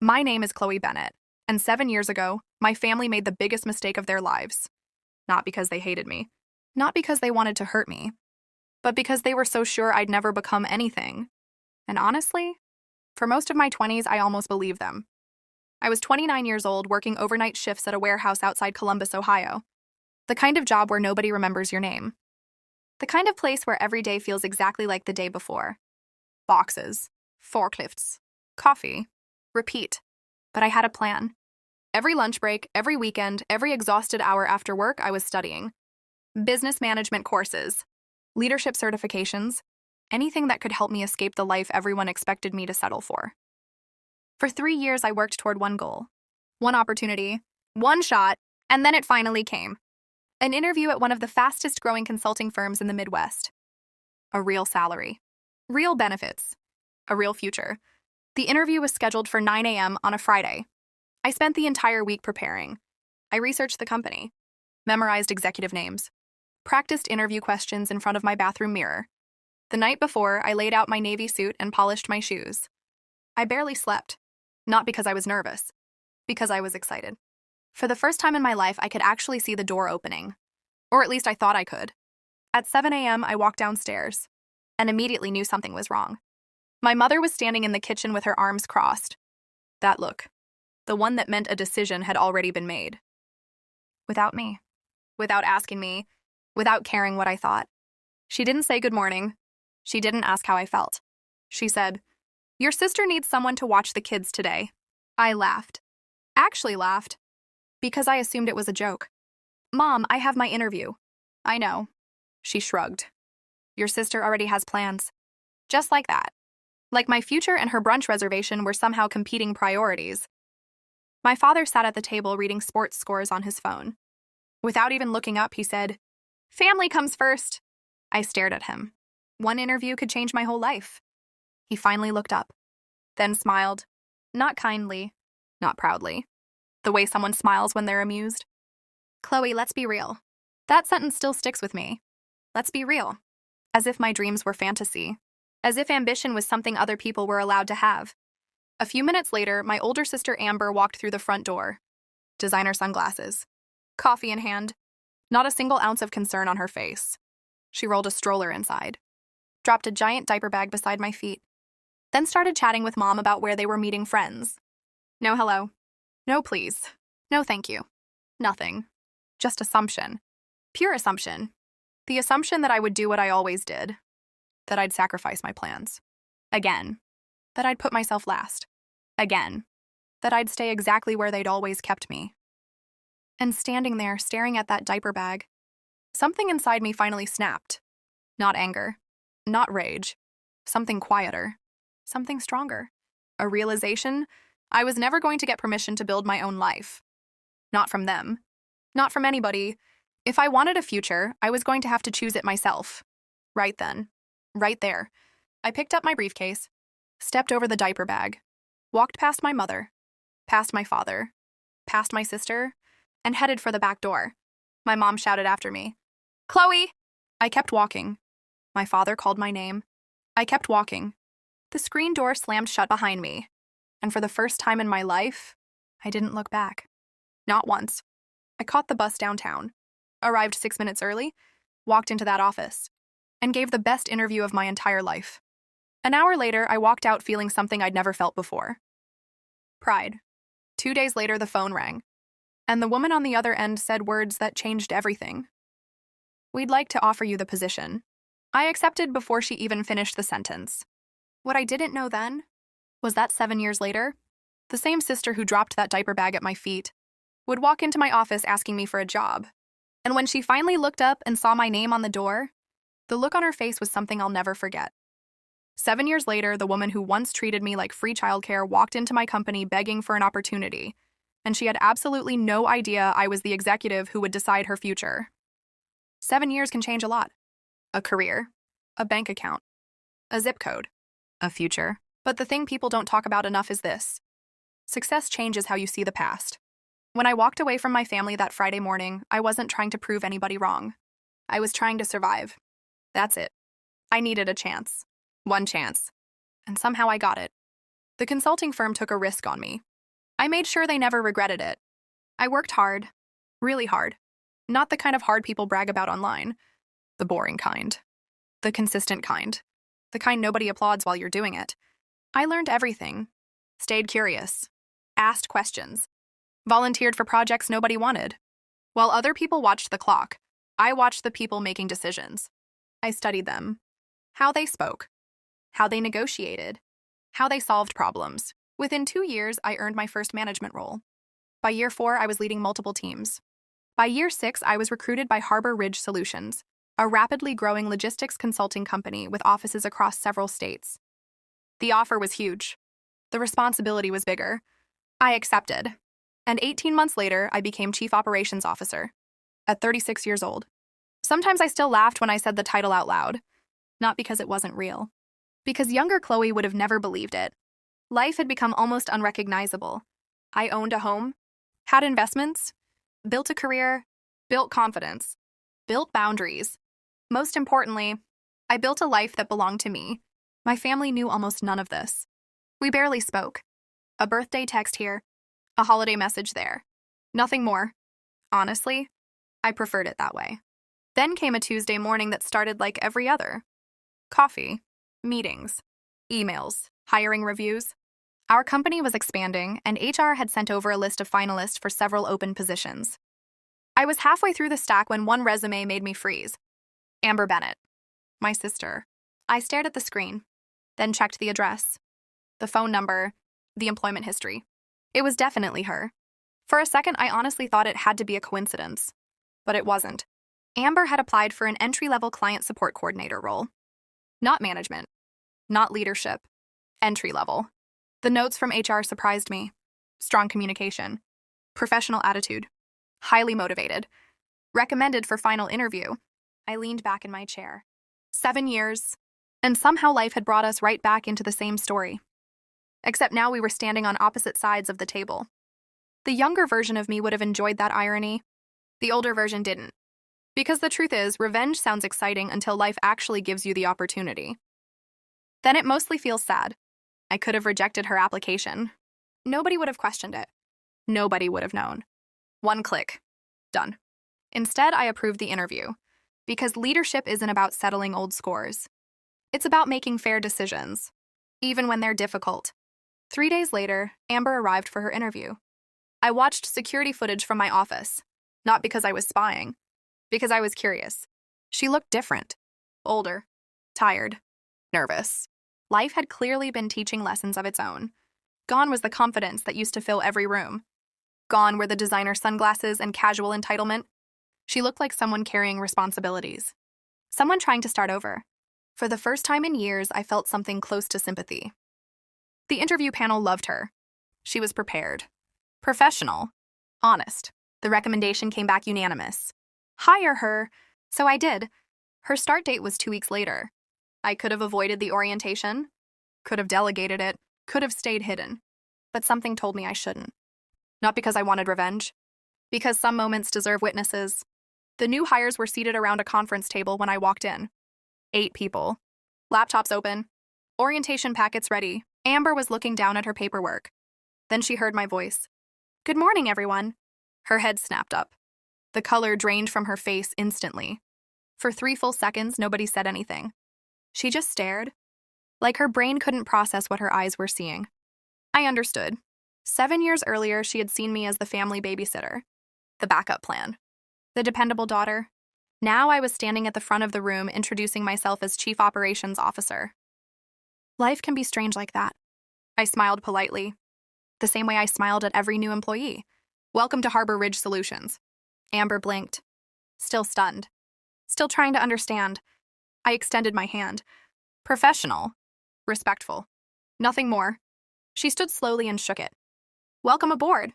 My name is Chloe Bennett, and 7 years ago, my family made the biggest mistake of their lives. Not because they hated me, not because they wanted to hurt me, but because they were so sure I'd never become anything. And honestly, for most of my 20s, I almost believed them. I was 29 years old working overnight shifts at a warehouse outside Columbus, Ohio. The kind of job where nobody remembers your name. The kind of place where every day feels exactly like the day before. Boxes, forklifts, coffee, repeat. But I had a plan. Every lunch break, every weekend, every exhausted hour after work, I was studying. Business management courses, leadership certifications, anything that could help me escape the life everyone expected me to settle for. For 3 years, I worked toward one goal, one opportunity, one shot, and then it finally came. An interview at one of the fastest growing consulting firms in the Midwest. A real salary, real benefits, a real future. The interview was scheduled for 9 a.m. on a Friday. I spent the entire week preparing. I researched the company, memorized executive names, practiced interview questions in front of my bathroom mirror. The night before, I laid out my navy suit and polished my shoes. I barely slept, not because I was nervous, because I was excited. For the first time in my life, I could actually see the door opening. Or at least I thought I could. At 7 a.m., I walked downstairs and immediately knew something was wrong. My mother was standing in the kitchen with her arms crossed. That look, the one that meant a decision had already been made. Without me, without asking me, without caring what I thought. She didn't say good morning. She didn't ask how I felt. She said, "Your sister needs someone to watch the kids today." I laughed. Actually laughed, because I assumed it was a joke. "Mom, I have my interview." "I know." She shrugged. "Your sister already has plans." Just like that. Like my future and her brunch reservation were somehow competing priorities. My father sat at the table reading sports scores on his phone. Without even looking up, he said, "Family comes first." I stared at him. One interview could change my whole life. He finally looked up, then smiled. Not kindly, not proudly. The way someone smiles when they're amused. "Chloe, let's be real." That sentence still sticks with me. Let's be real. As if my dreams were fantasy. As if ambition was something other people were allowed to have. A few minutes later, my older sister Amber walked through the front door. Designer sunglasses. Coffee in hand. Not a single ounce of concern on her face. She rolled a stroller inside. Dropped a giant diaper bag beside my feet. Then started chatting with Mom about where they were meeting friends. No hello. No please. No thank you. Nothing. Just assumption. Pure assumption. The assumption that I would do what I always did. That I'd sacrifice my plans. Again. That I'd put myself last. Again. That I'd stay exactly where they'd always kept me. And standing there, staring at that diaper bag, something inside me finally snapped. Not anger. Not rage. Something quieter. Something stronger. A realization I was never going to get permission to build my own life. Not from them. Not from anybody. If I wanted a future, I was going to have to choose it myself. Right then. Right there. I picked up my briefcase, stepped over the diaper bag, walked past my mother, past my father, past my sister, and headed for the back door. My mom shouted after me, "Chloe!" I kept walking. My father called my name. I kept walking. The screen door slammed shut behind me, and for the first time in my life, I didn't look back. Not once. I caught the bus downtown, arrived 6 minutes early, walked into that office, and gave the best interview of my entire life. An hour later, I walked out feeling something I'd never felt before. Pride. 2 days later, the phone rang, and the woman on the other end said words that changed everything. "We'd like to offer you the position." I accepted before she even finished the sentence. What I didn't know then was that 7 years later, the same sister who dropped that diaper bag at my feet would walk into my office asking me for a job. And when she finally looked up and saw my name on the door, the look on her face was something I'll never forget. 7 years later, the woman who once treated me like free childcare walked into my company begging for an opportunity, and she had absolutely no idea I was the executive who would decide her future. 7 years can change a lot. A career, a bank account, a zip code, a future. But the thing people don't talk about enough is this. Success changes how you see the past. When I walked away from my family that Friday morning, I wasn't trying to prove anybody wrong. I was trying to survive. That's it. I needed a chance. One chance. And somehow I got it. The consulting firm took a risk on me. I made sure they never regretted it. I worked hard, really hard. Not the kind of hard people brag about online. The boring kind. The consistent kind. The kind nobody applauds while you're doing it. I learned everything. Stayed curious. Asked questions. Volunteered for projects nobody wanted. While other people watched the clock, I watched the people making decisions. I studied them. How they spoke. How they negotiated. How they solved problems. Within 2 years, I earned my first management role. By year 4, I was leading multiple teams. By year 6, I was recruited by Harbor Ridge Solutions, a rapidly growing logistics consulting company with offices across several states. The offer was huge. The responsibility was bigger. I accepted. And 18 months later, I became Chief Operations Officer, at 36 years old. Sometimes I still laughed when I said the title out loud. Not because it wasn't real. Because younger Chloe would have never believed it. Life had become almost unrecognizable. I owned a home, had investments, built a career, built confidence, built boundaries. Most importantly, I built a life that belonged to me. My family knew almost none of this. We barely spoke. A birthday text here, a holiday message there. Nothing more. Honestly, I preferred it that way. Then came a Tuesday morning that started like every other. Coffee, meetings, emails, hiring reviews. Our company was expanding, and HR had sent over a list of finalists for several open positions. I was halfway through the stack when one resume made me freeze. Amber Bennett. My sister. I stared at the screen, then checked the address, the phone number, the employment history. It was definitely her. For a second, I honestly thought it had to be a coincidence. But it wasn't. Amber had applied for an entry-level client support coordinator role. Not management. Not leadership. Entry-level. The notes from HR surprised me. Strong communication. Professional attitude. Highly motivated. Recommended for final interview. I leaned back in my chair. 7 years. And somehow life had brought us right back into the same story. Except now we were standing on opposite sides of the table. The younger version of me would have enjoyed that irony. The older version didn't. Because the truth is, revenge sounds exciting until life actually gives you the opportunity. Then it mostly feels sad. I could have rejected her application. Nobody would have questioned it. Nobody would have known. One click. Done. Instead, I approved the interview. Because leadership isn't about settling old scores. It's about making fair decisions, even when they're difficult. 3 days later, Amber arrived for her interview. I watched security footage from my office, not because I was spying, because I was curious. She looked different, older, tired, nervous. Life had clearly been teaching lessons of its own. Gone was the confidence that used to fill every room. Gone were the designer sunglasses and casual entitlement. She looked like someone carrying responsibilities. Someone trying to start over. For the first time in years, I felt something close to sympathy. The interview panel loved her. She was prepared. Professional. Honest. The recommendation came back unanimous. Hire her. So I did. Her start date was 2 weeks later. I could have avoided the orientation, could have delegated it, could have stayed hidden. But something told me I shouldn't. Not because I wanted revenge. Because some moments deserve witnesses. The new hires were seated around a conference table when I walked in. 8 people. Laptops open. Orientation packets ready. Amber was looking down at her paperwork. Then she heard my voice. Good morning, everyone. Her head snapped up. The color drained from her face instantly. For 3 full seconds, nobody said anything. She just stared. Like her brain couldn't process what her eyes were seeing. I understood. 7 years earlier, she had seen me as the family babysitter. The backup plan. The dependable daughter. Now I was standing at the front of the room introducing myself as Chief Operations Officer. Life can be strange like that. I smiled politely. The same way I smiled at every new employee. Welcome to Harbor Ridge Solutions. Amber blinked. Still stunned. Still trying to understand. I extended my hand. Professional. Respectful. Nothing more. She stood slowly and shook it. Welcome aboard.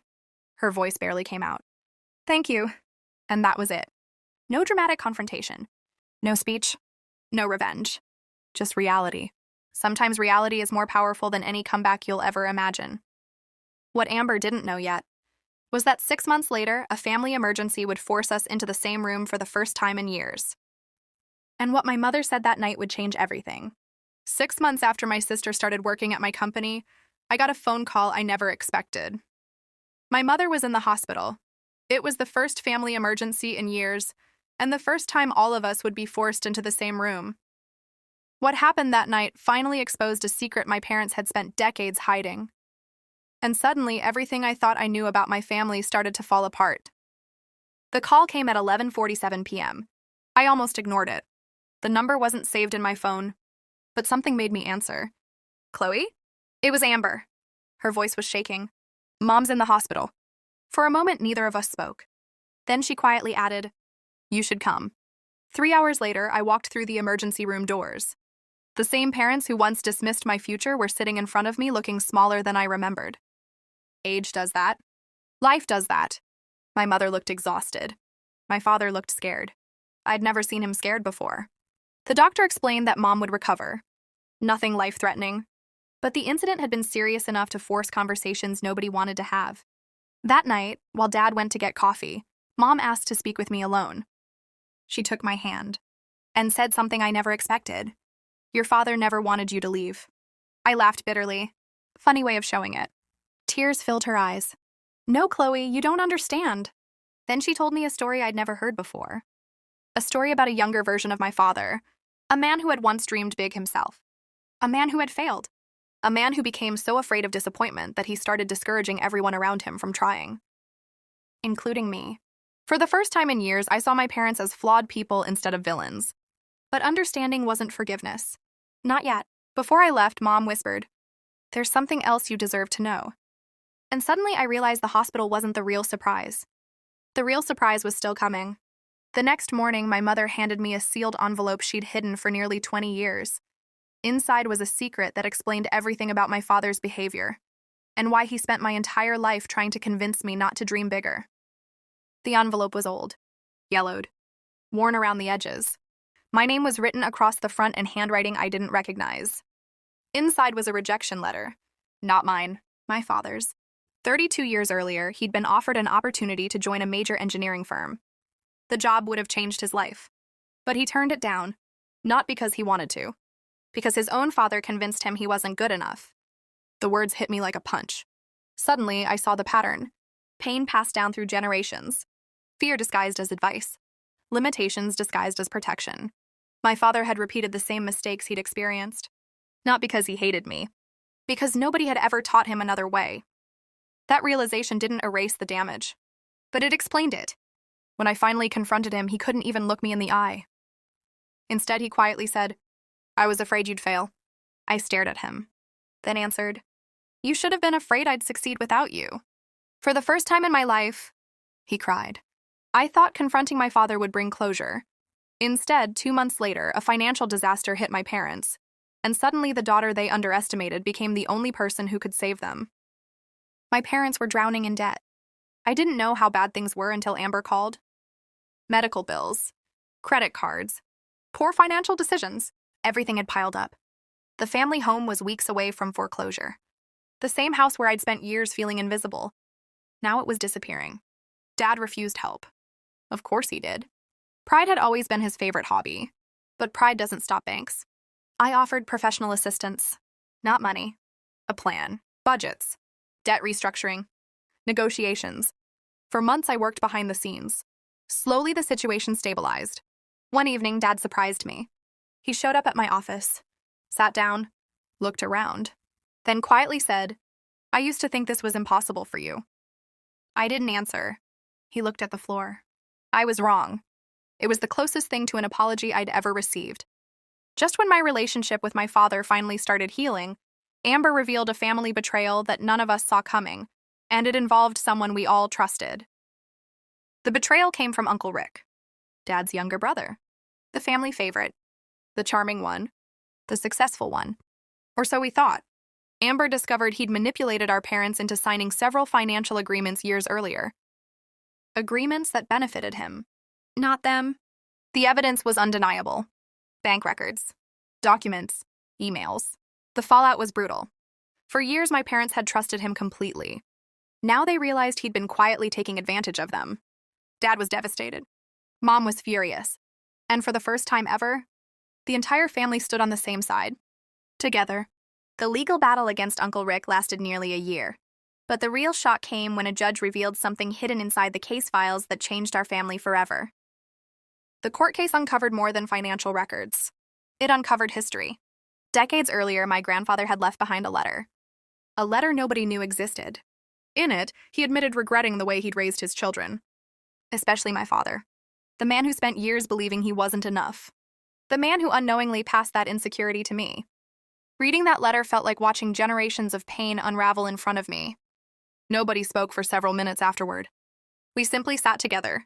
Her voice barely came out. Thank you. And that was it. No dramatic confrontation. No speech. No revenge. Just reality. Sometimes reality is more powerful than any comeback you'll ever imagine. What Amber didn't know yet was that 6 months later, a family emergency would force us into the same room for the first time in years. And what my mother said that night would change everything. 6 months after my sister started working at my company, I got a phone call I never expected. My mother was in the hospital. It was the first family emergency in years, and the first time all of us would be forced into the same room. What happened that night finally exposed a secret my parents had spent decades hiding. And suddenly, everything I thought I knew about my family started to fall apart. The call came at 11:47 p.m. I almost ignored it. The number wasn't saved in my phone, but something made me answer. Chloe? It was Amber. Her voice was shaking. Mom's in the hospital. For a moment, neither of us spoke. Then she quietly added, You should come. 3 hours later, I walked through the emergency room doors. The same parents who once dismissed my future were sitting in front of me looking smaller than I remembered. Age does that. Life does that. My mother looked exhausted. My father looked scared. I'd never seen him scared before. The doctor explained that Mom would recover. Nothing life-threatening. But the incident had been serious enough to force conversations nobody wanted to have. That night, while Dad went to get coffee, Mom asked to speak with me alone. She took my hand and said something I never expected. Your father never wanted you to leave. I laughed bitterly. Funny way of showing it. Tears filled her eyes. No, Chloe, you don't understand. Then she told me a story I'd never heard before. A story about a younger version of my father, a man who had once dreamed big himself, a man who had failed, a man who became so afraid of disappointment that he started discouraging everyone around him from trying, including me. For the first time in years, I saw my parents as flawed people instead of villains. But understanding wasn't forgiveness. Not yet. Before I left, Mom whispered, There's something else you deserve to know. And suddenly I realized the hospital wasn't the real surprise. The real surprise was still coming. The next morning, my mother handed me a sealed envelope she'd hidden for nearly 20 years. Inside was a secret that explained everything about my father's behavior, and why he spent my entire life trying to convince me not to dream bigger. The envelope was old, yellowed, worn around the edges. My name was written across the front in handwriting I didn't recognize. Inside was a rejection letter. Not mine, my father's. 32 years earlier, he'd been offered an opportunity to join a major engineering firm. The job would have changed his life. But he turned it down, not because he wanted to, because his own father convinced him he wasn't good enough. The words hit me like a punch. Suddenly, I saw the pattern. Pain passed down through generations. Fear disguised as advice. Limitations disguised as protection. My father had repeated the same mistakes he'd experienced. Not because he hated me, because nobody had ever taught him another way. That realization didn't erase the damage, but it explained it. When I finally confronted him, he couldn't even look me in the eye. Instead, he quietly said, I was afraid you'd fail. I stared at him, then answered, You should have been afraid I'd succeed without you. For the first time in my life, he cried, I thought confronting my father would bring closure. Instead, 2 months later, a financial disaster hit my parents, and suddenly the daughter they underestimated became the only person who could save them. My parents were drowning in debt. I didn't know how bad things were until Amber called. Medical bills, credit cards, poor financial decisions, everything had piled up. The family home was weeks away from foreclosure. The same house where I'd spent years feeling invisible. Now it was disappearing. Dad refused help. Of course he did. Pride had always been his favorite hobby, but pride doesn't stop banks. I offered professional assistance, not money, a plan, budgets, debt restructuring, negotiations. For months I worked behind the scenes. Slowly the situation stabilized. One evening, Dad surprised me. He showed up at my office, sat down, looked around, then quietly said, I used to think this was impossible for you. I didn't answer. He looked at the floor. I was wrong. It was the closest thing to an apology I'd ever received. Just when my relationship with my father finally started healing, Amber revealed a family betrayal that none of us saw coming, and it involved someone we all trusted. The betrayal came from Uncle Rick, Dad's younger brother, the family favorite, the charming one, the successful one. Or so we thought. Amber discovered he'd manipulated our parents into signing several financial agreements years earlier. Agreements that benefited him, not them. The evidence was undeniable. Bank records, documents, emails. The fallout was brutal. For years, my parents had trusted him completely. Now they realized he'd been quietly taking advantage of them. Dad was devastated. Mom was furious. And for the first time ever, the entire family stood on the same side. Together. The legal battle against Uncle Rick lasted nearly a year. But the real shock came when a judge revealed something hidden inside the case files that changed our family forever. The court case uncovered more than financial records. It uncovered history. Decades earlier, my grandfather had left behind a letter. A letter nobody knew existed. In it, he admitted regretting the way he'd raised his children. Especially my father. The man who spent years believing he wasn't enough. The man who unknowingly passed that insecurity to me. Reading that letter felt like watching generations of pain unravel in front of me. Nobody spoke for several minutes afterward. We simply sat together,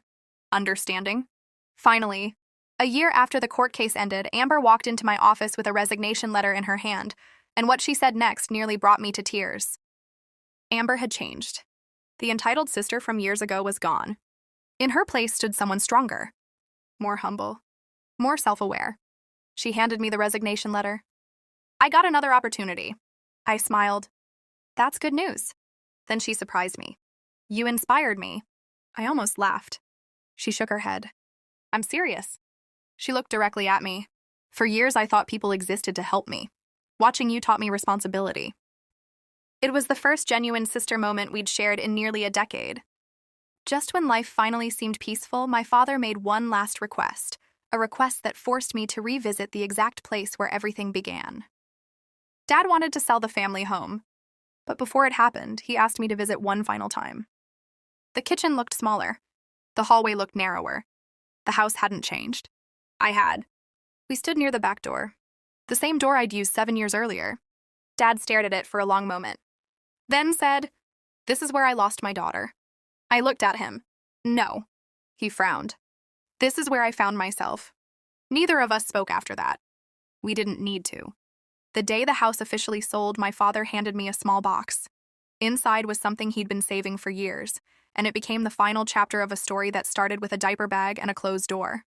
understanding. Finally, a year after the court case ended, Amber walked into my office with a resignation letter in her hand, and what she said next nearly brought me to tears. Amber had changed. The entitled sister from years ago was gone. In her place stood someone stronger, more humble, more self-aware. She handed me the resignation letter. I got another opportunity. I smiled. That's good news. Then she surprised me. You inspired me. I almost laughed. She shook her head. I'm serious. She looked directly at me. For years, I thought people existed to help me. Watching you taught me responsibility. It was the first genuine sister moment we'd shared in nearly a decade. Just when life finally seemed peaceful, my father made one last request, a request that forced me to revisit the exact place where everything began. Dad wanted to sell the family home, but before it happened, he asked me to visit one final time. The kitchen looked smaller. The hallway looked narrower. The house hadn't changed. I had. We stood near the back door, the same door I'd used 7 years earlier. Dad stared at it for a long moment, then said, "This is where I lost my daughter." I looked at him. No. He frowned. "This is where I found myself." Neither of us spoke after that. We didn't need to. The day the house officially sold, my father handed me a small box. Inside was something he'd been saving for years, and it became the final chapter of a story that started with a diaper bag and a closed door.